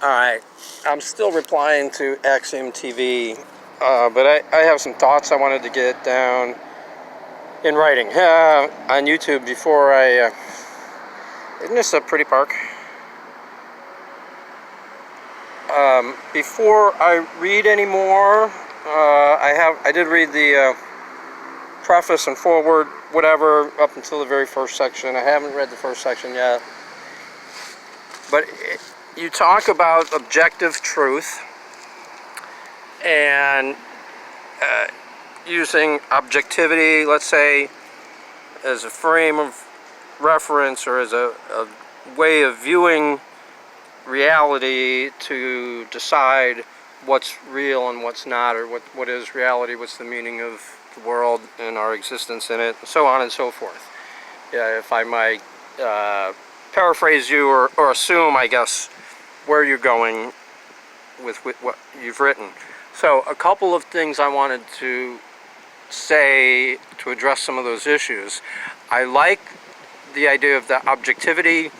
Alright, I'm still replying to Axiom TV, but I have some thoughts I wanted to get down in writing on YouTube before I... isn't this a pretty park? Before I read anymore, I did read the preface and forward, whatever, up until the very first section. I haven't read the first section yet. But you talk about objective truth and using objectivity, let's say, as a frame of reference or as a way of viewing reality to decide what's real and what's not, or what is reality, what's the meaning of the world and our existence in it, and so on and so forth. Yeah, if I might paraphrase you or assume, I guess, where you're going with what you've written. So a couple of things I wanted to say to address some of those issues. I like the idea of the objectivity.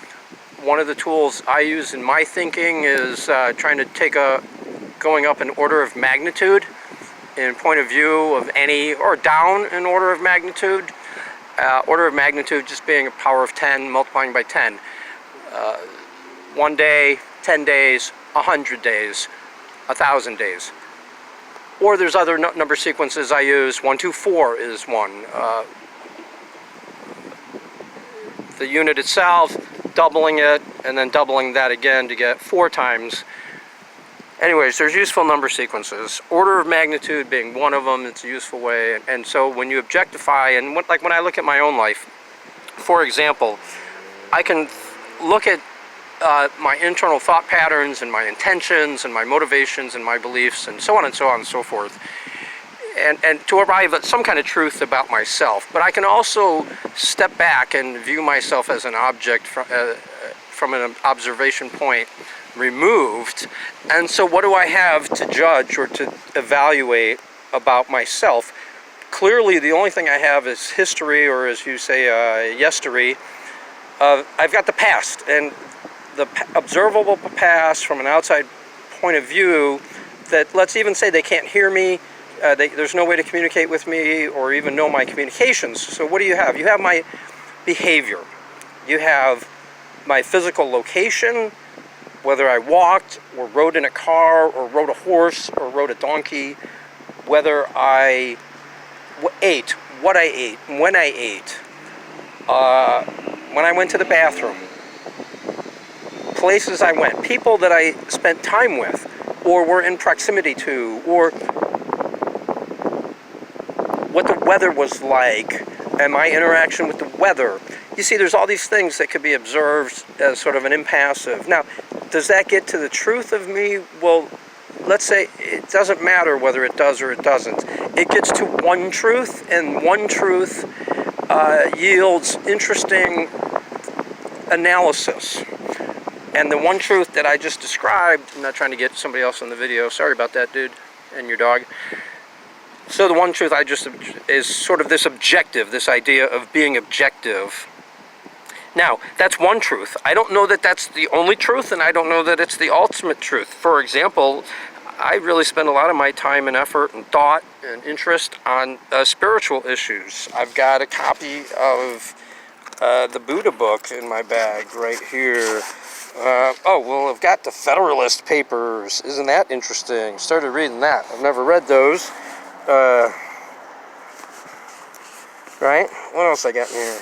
One of the tools I use in my thinking is trying to going up in order of magnitude in point of view of any, or down in order of magnitude. Order of magnitude just being a power of 10 multiplying by 10. 1 day, 10 days, 100 days, 1,000 days. Or there's other number sequences I use. 1, 2, 4 is one. The unit itself, doubling it, and then doubling that again to get 4 times. Anyways, there's useful number sequences. Order of magnitude being one of them. It's a useful way. And so when you objectify, and like when I look at my own life, for example, I can look at my internal thought patterns and my intentions and my motivations and my beliefs and so on and so on and so forth, and to arrive at some kind of truth about myself. But I can also step back and view myself as an object from an observation point removed. And so what do I have to judge or to evaluate about myself? Clearly the only thing I have is history, or as you say, yestery. I've got the past, and the observable past from an outside point of view that, let's even say they can't hear me, there's no way to communicate with me or even know my communications. So what do you have? You have my behavior. You have my physical location, whether I walked or rode in a car or rode a horse or rode a donkey, whether I ate, what I ate, when I ate, when I went to the bathroom, places I went, people that I spent time with or were in proximity to, or what the weather was like and my interaction with the weather. You see, there's all these things that could be observed as sort of an impassive. Now, does that get to the truth of me? Well, let's say it doesn't matter whether it does or it doesn't. It gets to one truth, and one truth yields interesting analysis. And the one truth that I just described, I'm not trying to get somebody else on the video, sorry about that, dude, and your dog. So the one truth I just is sort of this objective, this idea of being objective. Now, that's one truth. I don't know that that's the only truth, and I don't know that it's the ultimate truth. For example, I really spend a lot of my time and effort and thought and interest on spiritual issues. I've got a copy of the Buddha book in my bag right here. Oh, well, I've got the Federalist Papers. Isn't that interesting? Started reading that. I've never read those. Right? What else I got in here?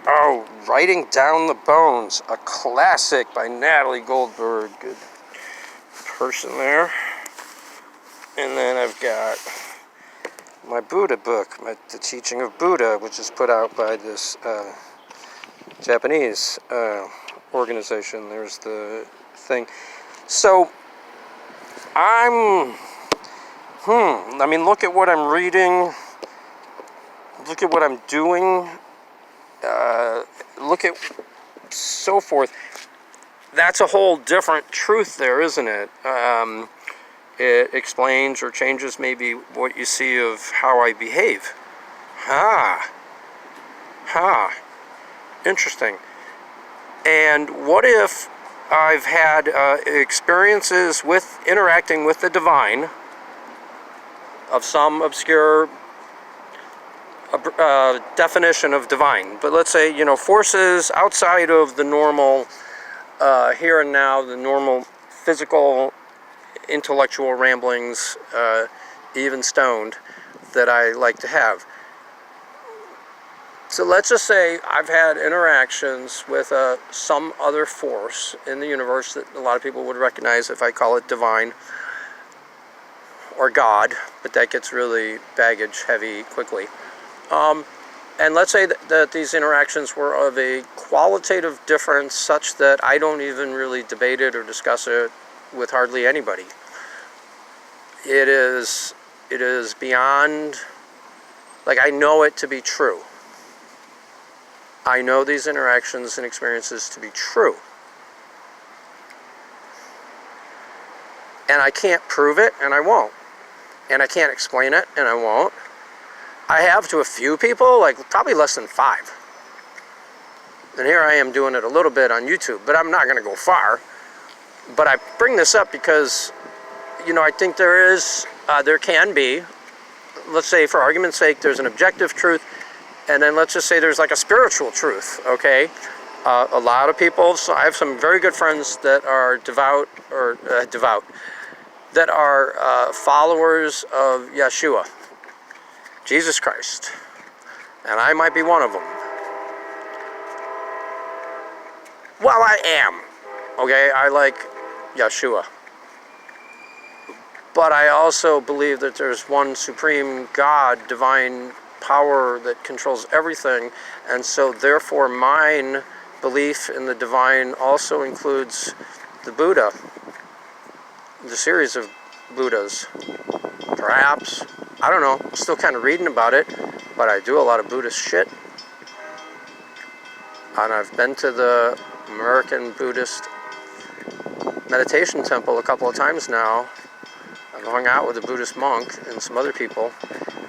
Oh, Writing Down the Bones, a classic by Natalie Goldberg. Good person there. And then I've got my Buddha book, The Teaching of Buddha, which is put out by this Japanese organization. There's the thing. So, I mean, look at what I'm reading. Look at what I'm doing. Look at so forth. That's a whole different truth there, isn't it? It explains or changes maybe what you see of how I behave. Interesting. And what if I've had experiences with interacting with the divine of some obscure definition of divine. But let's say, you know, forces outside of the normal here and now, the normal physical, intellectual ramblings, even stoned, that I like to have. So let's just say I've had interactions with some other force in the universe that a lot of people would recognize if I call it divine or God, but that gets really baggage heavy quickly. And let's say that these interactions were of a qualitative difference such that I don't even really debate it or discuss it with hardly anybody. It is beyond, like, I know it to be true. I know these interactions and experiences to be true. And I can't prove it, and I won't. And I can't explain it, and I won't. I have to a few people, like probably less than 5. And here I am doing it a little bit on YouTube, but I'm not going to go far. But I bring this up because, you know, I think there can be, let's say for argument's sake, there's an objective truth, and then let's just say there's like a spiritual truth, okay? A lot of people, so I have some very good friends that are devout, that are followers of Yeshua, Jesus Christ, and I might be one of them. Well, I am, okay? I like Yeshua. But I also believe that there's one supreme God, divine power that controls everything, and so therefore mine belief in the divine also includes the Buddha, the series of Buddhas, perhaps. I don't know, I'm still kind of reading about it, but I do a lot of Buddhist shit. And I've been to the American Buddhist meditation temple a couple of times now. I've hung out with a Buddhist monk and some other people.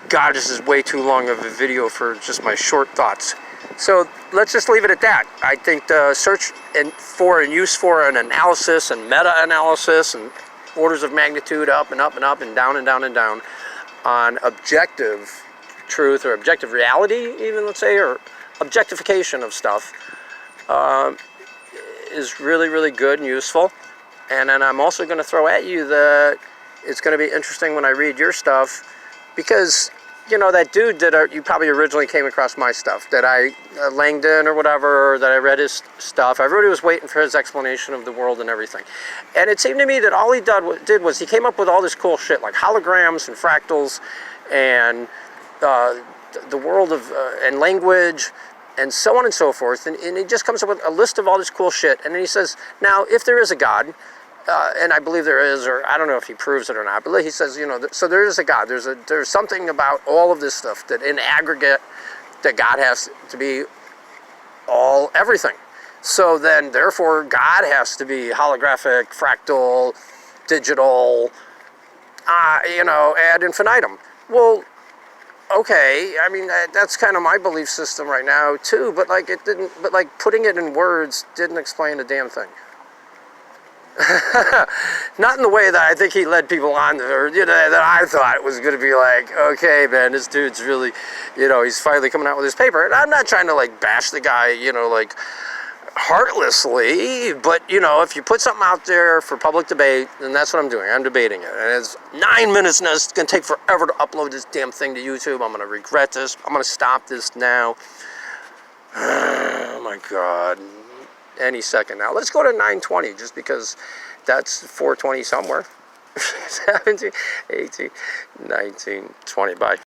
God, this is way too long of a video for just my short thoughts. So let's just leave it at that. I think the search for and use for an analysis and meta-analysis and orders of magnitude up and up and up and down and down and down on objective truth or objective reality even, let's say, or objectification of stuff is really, really good and useful. And then I'm also going to throw at you that it's going to be interesting when I read your stuff, because, you know, that dude that you probably originally came across my stuff, that Langdon or whatever, that I read his stuff. Everybody was waiting for his explanation of the world and everything. And it seemed to me that all he did was he came up with all this cool shit, like holograms and fractals and the world of, and language, and so on and so forth. And he just comes up with a list of all this cool shit. And then he says, now, if there is a God, and I believe there is, or I don't know if he proves it or not, but he says, you know, so there is a God. There's something about all of this stuff that in aggregate, that God has to be everything. So then, therefore, God has to be holographic, fractal, digital, you know, ad infinitum. Well, okay, I mean, that's kind of my belief system right now, too, but like putting it in words didn't explain a damn thing. Not in the way that I think he led people on, or, you know, that I thought it was going to be like, okay, man, this dude's really, you know, he's finally coming out with his paper. And I'm not trying to, like, bash the guy, you know, like, heartlessly, but, you know, if you put something out there for public debate, then that's what I'm doing. I'm debating it. And it's 9 minutes now. It's going to take forever to upload this damn thing to YouTube. I'm going to regret this. I'm going to stop this now. Oh, my God. Any second now. Let's go to 9:20, just because that's 4:20 somewhere. 17, 18, 19, 20. Bye.